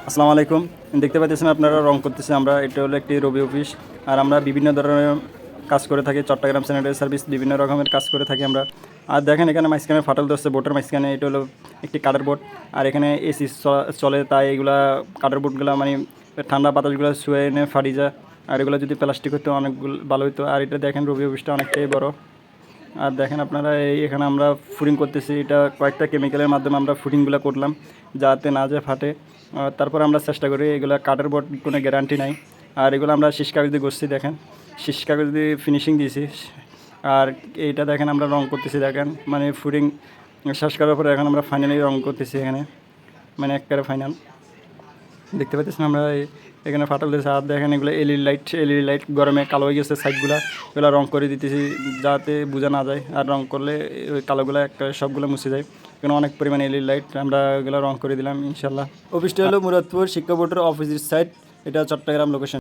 আসসালামু আলাইকুম। দেখতে পাচ্ছেন আপনারা রং করতেছি আমরা। এটা হলো একটি রবি অফিস। আর আমরা বিভিন্ন ধরনের কাজ করে থাকি। চট্টগ্রাম স্যানিটারি সার্ভিস বিভিন্ন রকমের কাজ করে থাকি আমরা। আর দেখেন এখানে মাঝখানে ফাটল ধরছে বোটের মাঝখানে। এটা হলো একটি কাঠের বোট। আর এখানে এসি চলে, তাই এগুলা কাঠের বোটগুলো মানে ঠান্ডা বাতাসগুলো শুয়ে এনে ফাটি যায়। আর এগুলো যদি প্লাস্টিক হতো অনেকগুলো ভালো হতো। আর এটা দেখেন রবি অফিসটা অনেকটাই বড়। আর দেখেন আপনারা এখানে আমরা ফুডিং করতেছি। এটা কয়েকটা কেমিক্যালের মাধ্যমে আমরা ফুডিংগুলো করলাম যাতে না যায় ফাটে। তারপর আমরা চেষ্টা করি, এগুলো কাঠের বোর্ড কোনো গ্যারান্টি নাই। আর এগুলো আমরা শীষ কাগজ দিয়ে করছি, দেখেন শীষ কাগজ দিয়ে ফিনিশিং দিয়েছি। আর এইটা দেখেন আমরা রং করতেছি, দেখেন মানে ফুডিং শেষ করার পরে এখন আমরা ফাইনালি রং করতেছি এখানে, মানে একবারে ফাইনাল। দেখতে পাচ্ছেন আমরা এখানে ফাটল দিয়েছে। আর দেখেন এগুলো এলইডি লাইট গরমে কালো হয়ে গেছে সাইডগুলো, এগুলো রং করে দিতেছি যাতে বোঝা না যায়। আর রং করলে ওই কালোগুলো একটা সবগুলো মুছে যায়। এখানে অনেক পরিমাণে এলইডি লাইট আমরা এগুলো রং করে দিলাম ইনশাল্লাহ। অফিসটা হলো মুরাদপুর শিক্ষা বোর্ডের অপোজিট সাইড, এটা চট্টগ্রাম লোকেশন।